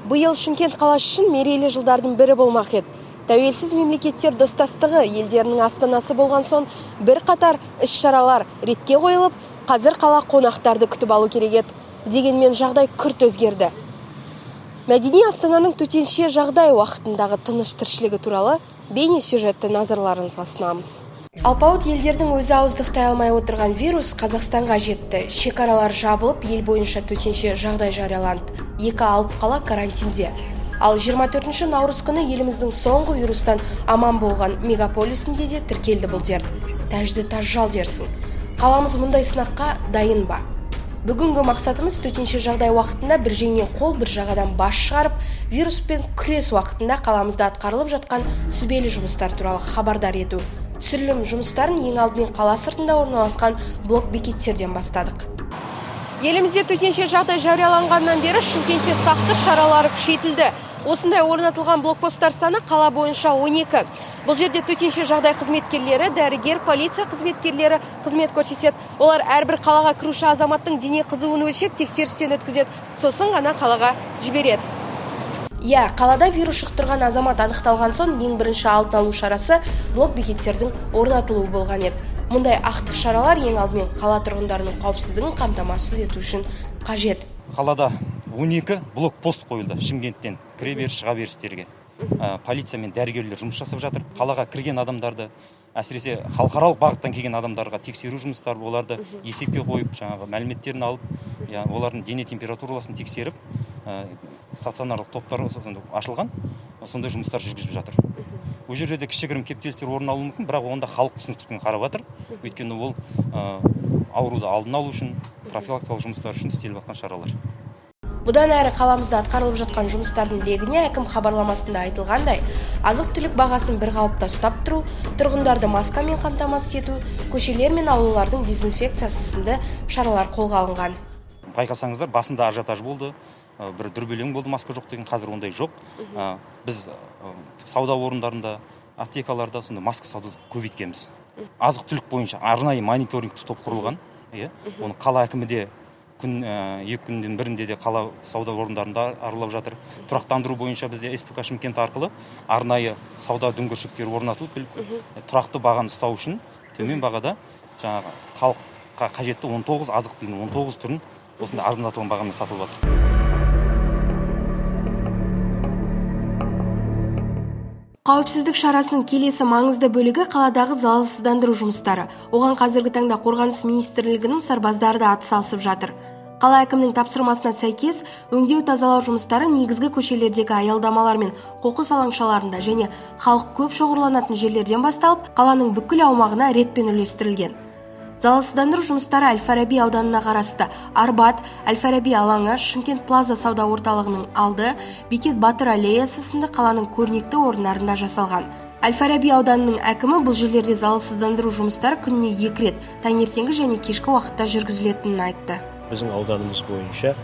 Бұйыл Шымкент қаласы үшін мерейлі жылдардың бірі болмақ еді. Тәуелсіз мемлекеттер достастығы елдерінің астанасы болған соң бір қатар іс-шаралар ретке қойылып, қазір қала қонақтарды күтіп алу керек еді. Дегенмен жағдай күрт өзгерді. Мәдени астананың төтенше жағдай уақытындағы тыныш тіршілігі туралы бейне сюжетті назарларыңызға ұсынамыз. Алпауыт елдердің өзі ауыздықтай алмай отырған вирус Қазақстанға жетті. Шекаралар жабылып, ел бойынша төтенше жағдай жарияланды. 2 алып қала карантинде. Ал 24 наурыз күні еліміздің соңғы вирустан аман болған мегаполисінде де тіркелді бұл дерт. Тәжді тажжал дерсің. Қаламыз мұндай сынаққа дайын ба? Бүгінгі мақсатымыз төтенше жағдай уақытында бір жеңнен қол, бір жағадан бас шығарып, вируспен күрес уақытында қаламызда атқарылып жатқан сүбелі жұмыстар туралы хабардар ету. Түсірілім жұмыстарын ең алдымен қала сыртында орналасқан блок бекеттерден бастадық. Елімізде төтенше жағдай жарияланғаннан бері Шымкентте сақтық шаралары күшейтілді. Осындай орнатылған блокпосттар саны қала бойынша 12. Бұл жерде төтенше жағдай қызметкерлері, дәрігер, полиция қызметкерлері қызмет көрсетеді. Олар әрбір қалаға кіруші азаматтың дене қызуын өлшеп, тексерістен өткізеді. Сосын ғана қалаға жібереді. Қалада вирус жұқтырған азамат анықталған соң ең бірінші алдын алу шарасы блок бекеттердің орнатылуы болған еді. Мұндай ақтық шаралар ең алдымен қала тұрғындарының қауіпсіздігін қамтамасыз ету үшін қажет. Қалада 12 блокпост қойылды Шымкенттен кіре беріс шыға берістерге. Полиция мен дәрігерлер жұмыс жасап жатыр. Қалаға кірген адамдарды, әсіресе халықаралық бағыттан келген адамдарға тексеру жұмыстары, оларды есепке қойып, жаңағы мәліметтерін алып, олардың дене температураласын тексеріп, стационарлық топтар ашылған, сондай жұмыстар жүргізіп жатыр. Бұл жерде де кішігірім кептелістер орын алуы мүмкін, бірақ онда халық түсіністікпен қарап жатыр. Өйткені ол ауруды алдын алу үшін, профилактикалық жұмыстар үшін істеліп жатқан шаралар. Бұдан әрі қаламызда атқарылып жатқан жұмыстардың легіне әкім хабарламасында айтылғандай, азық-түлік бағасын бір қалыпта ұстап тұру, тұрғындарды маскамен қамтамасыз ету, көшелер мен аулалардың дезинфекциясы сынды шаралар қолға алынған. Байқасаңыздар, басында ажиотаж болды, бір дүрбелең болды, маска жоқ деген, қазір ондай жоқ. Біз сауда орындарында, аптекаларда сонда маска саудады көбейткенбіз. Азық-түлік бойынша арнайы мониторинг топ құрылған. Оны қала әкімі де екі күннен бірінде де қала сауда орындарында аралап жатыр. Тұрақтандыру бойынша бізде СПК Шымкент арқылы арнайы сауда дүңгіршектері орнатылып, тұрақты бағаны ұстау үшін төмен бағада жаңағы халыққа қажетті 19 азық-түліктің 19 түрін осында арзандатылған бағамен сатылып жатыр. Қауіпсіздік шарасының келесі маңызды бөлігі қаладағы залалсыздандыру жұмыстары. Оған қазіргі таңда Қорғаныс министрлігінің сарбаздары да атсалысып жатыр. Қала әкімінің тапсырмасына сәйкес өңдеу тазалау жұмыстары негізгі көшелердегі аялдамалар мен қоқыс алаңшаларында және халық көп шоғырланатын жерлерден басталып, қаланың бүкіл аумағына ретпен үлестірілген. Залалсыздандыру жұмыстары Әл-Фараби ауданына қарасты Арбат, Әл-Фараби алаңы, Шымкент Плаза сауда орталығының алды, Бекет Батыр аллеясы сынды қаланың көрнекті орындарында жасалған. Әл-Фараби ауданының әкімі бұл жерлерде залалсыздандыру жұмыстары күніне 2 рет, таңертеңгі және кешкі уақытта жүргізілетінін айтты. Біздің ауданымыз бойынша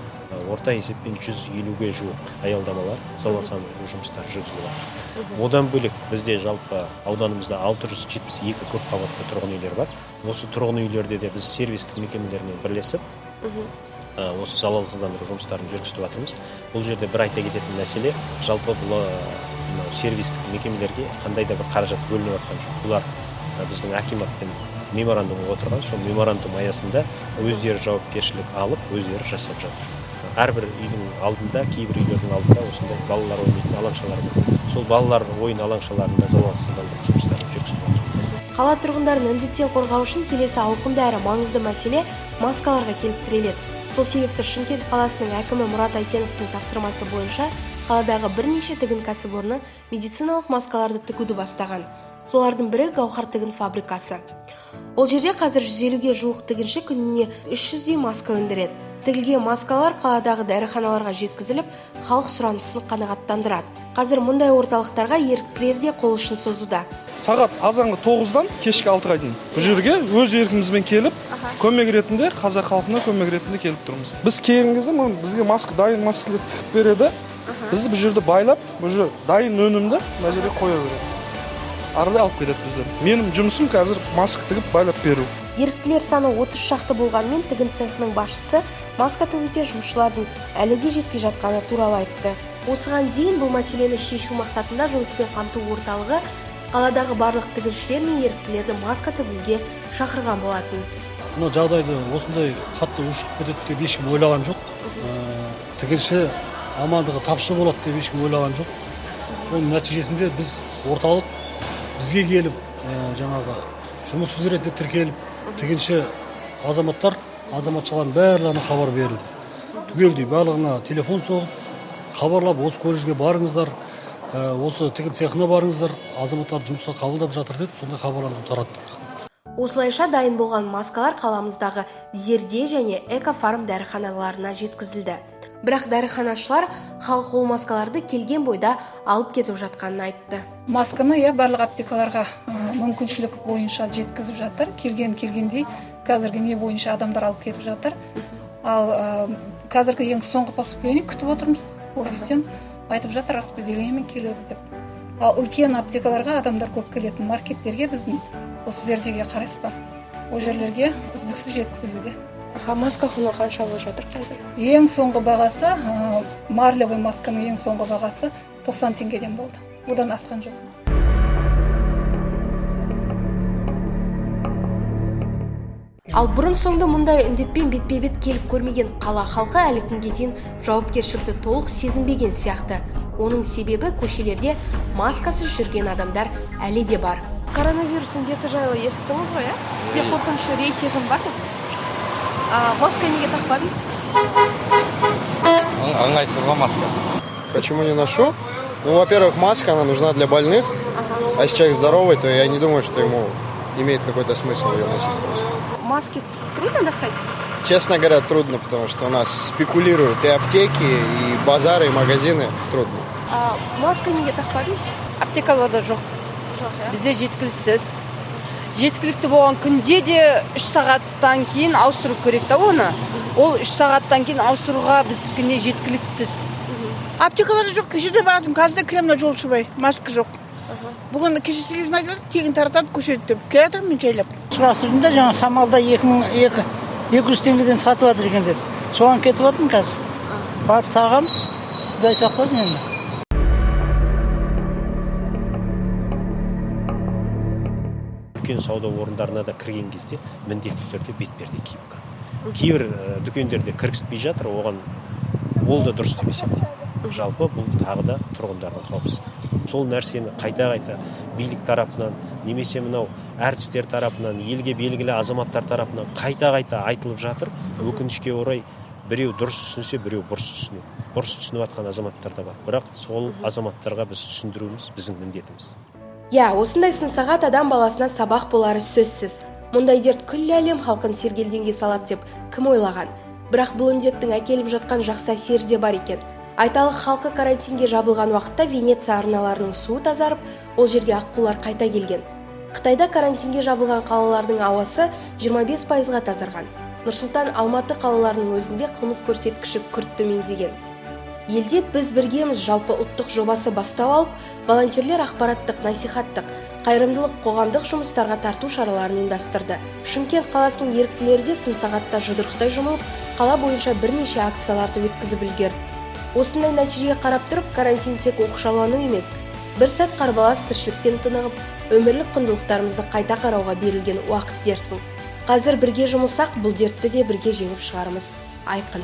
орта есеппен 150-ге жуық аялдамалар залалсыздандыру жұмыстары жүргізіліп жатыр. Одан бөлек бізде жалпы ауданымызда 672 көпқабатты тұрғын үйлер бар. Осы тұрғын үйлерде де біз сервистік мекемелермен бірлесіп, осы залалсыздандыру жұмыстарын жүргізіп жатырмыз. Бұл жерде бір айта кететін мәселе, жалпы бұл сервистік мекемелерге қандай да бір қаражат бөлініп жатқан жоқ. Бұлар біздің акиматпен меморандумға отырған, сол меморандум аясында өздері жауапкершілік алып, өздері жасап жатыр. Әрбір үйдің алдында, кейбір үйлердің алдында осындай балалар ойнайтын алаңшалар бар. Сол балалар ойын алаңшаларында залалсыздандыру жұмыстарын жүргізіп жатыр. Қала тұрғындарын індеттен қорғау үшін келесі ауқымды әрі маңызды мәселе маскаларға келіп тіреледі. Сол себепті Шымкент қаласының әкімі Мұрат Айтеновтың тапсырмасы бойынша қаладағы бірнеше тігін кәсіпорны медициналық маскаларды тігуді бастаған. Солардың бірі Гаухар тігін фабрикасы. Ол жерде қазір 150-ге жуық тігінші күніне 300 маска өндіреді. Тігілген маскалар қаладағы дәріханаларға жеткізіліп, халық сұранысын қанағаттандырады. Қазір мұндай орталықтарға еріктілер де қол ұшын созуда. Сағат азанғы 9-дан кешкі 6-ға дейін бұл жерге өз еркімізбен келіп, көмек ретінде, қазақ халқына көмек ретінде келіп тұрмыз. Біз келген кезде бізге маска дайын маскалар тігіп береді. Біз бұл жерде байлап, бұл жер дайын өнімді мына жерге қоя береді. Арада алып кетеді бізден. Менің жұмысым қазір маска тігіп байлап беру. Еріктілер саны 30 шақты болғанмен тігін цехының басшысы маска тігуде жұмысшылардың әлі де жетпей жатқаны туралы айтты. Осыған дейін бұл мәселені шешу мақсатында жұмыспен қамту орталығы қаладағы барлық тігіншілер мен еріктілерді маска тігуге шақырған болатын. Мына жағдайды осындай қатты ушығып кетеді деп ешкім ойлаған жоқ. Тігінші амандығы тапшы болады деп ешкім ойлаған жоқ. Соның нәтижесінде біз орталық бізге келіп, жаңағы жұмыссыз ретінде тіркеліп, тігінші азаматшалардың барлығына хабар берілді. Түгелдей барлығына телефон соғып, хабарлап, осы колледжге барыңыздар, осы тігін цехына барыңыздар, азаматтарды жұмысқа қабылдап жатыр деп, сондай хабарландыру тараттық. Осылайша дайын болған маскалар қаламыздағы Зерде және Экофарм дәріханаларына жеткізілді. Бірақ дәріханашылар халық ол маскаларды келген бойда алып кетіп жатқанын айтты. Масканы барлық аптекаларға мүмкіншілік бойынша жеткізіп жатыр. Келгендей қазіргі не бойынша адамдар алып кетіп жатыр. Ал қазіргі ең соңғы поступление күтіп отырмыз. Офистен айтып жатыр, распределениемен келеді деп. Ал үлкен аптекаларға адамдар көп келетін маркеттерге біздің осы Зердеге қарасты. Ол жерлерге үздіксіз жеткізілуде. Маска құны қанша болып жатыр қазір? Ең соңғы бағасы, марлевый масканың ең соңғы бағасы 90 теңгеден болды. Одан асқан жоқ. Ал бұрын соңды мұндай індетпен бетпе-бет келіп көрмеген қала халқы әлі күнге дейін жауапкершілікті толық сезінбеген сияқты. Оның себебі көшелерде маскасыз жүрген адамдар әлі де бар. Коронавирус індеті жайлы естідіңіз ғой, Сізде қорқынышты рейхизм бар ма? Маска неге тақпадыңыз? Ыңғайсыз маска. Почему не ношу? Ну, во-первых, маска, она нужна для больных. А если человек здоровый, то я не думаю, что ему имеет какой-то смысл ее носить просто. Маски трудно достать? Честно говоря, трудно, потому что у нас спекулируют и аптеки, и базары, и магазины. Трудно. Маска неге тақпадыңыз? Аптекаларда жоқ. Бізде жеткіліксіз. Жеткілікті болған күнде де 3 сағаттан кейін ауыстыру керек та оны. Ол 3 сағаттан кейін ауыстыруға біздікіне жеткіліксіз. Аптекаларда жоқ, кешеде баратым, қазір кремна жол шыбай, маска жоқ. Бүгін кеше телевизор айтып, тегін таратады көшеде деп. Келатыр мен жайлап. Сұрастырдым да жаңа самалда 200 теңгеден сатып жатыр екен деді. Соған кетіп жатырмын қазір. Барып тағамыз, Құдай сақтасын енді. Үлкен сауда орындарына да кірген кезде міндетті түрде бетперде киіп кіру. Кейбір дүкендерде кіргізбей жатыр, оған ол да дұрыс деп есептеймін. Жалпы бұл тағы да тұрғындардың қауіпсіздігі. Сол нәрсені қайта билік тарапынан, немесе мынау әртістер тарапынан, елге белгілі азаматтар тарапынан қайта айтылып жатыр. Өкінішке орай біреу дұрыс түсінсе, біреу бұрыс түсінеді. Бұрыс түсініп жатқан азаматтар да бар. Бірақ сол азаматтарға біз түсіндіруіміз біздің міндетіміз. Осындай сын-сағат адам баласына сабақ болары сөзсіз. Мұндай дерт күллі әлем халқын сергелдеңге салады деп кім ойлаған? Бірақ бұл індеттің әкеліп жатқан жақсы әсері де бар екен. Айталық халқы карантинге жабылған уақытта Венеция арналарының суы тазарып, ол жерге аққулар қайта келген. Қытайда карантинге жабылған қалалардың ауасы 25%-ға тазарған. Нұрсұлтан, Алматы қалаларының өзінде қылмыс көрсеткіші күрт төмендеген. Елде біз біргеміз жалпы ұлттық жобасы бастау алып, волонтерлер ақпараттық, насихаттық, қайырымдылық қоғамдық жұмыстарға тарту шараларын ұйымдастырды. Шымкент қаласының еріктілері де сын-сағатта жұдырықтай жұмылып, қала бойынша бірнеше акцияларды өткізіп үлгерді. Осындай нәтижеге қарап тұрып, карантин тек оқшаулану емес, бір сәт қарбалас тіршіліктен тынығып, өмірлік құндылықтарымызды қайта қарауға берілген уақыт дерсің. Қазір бірге жұмылсақ, бұл дертті де бірге жеңіп шығарымыз айқын.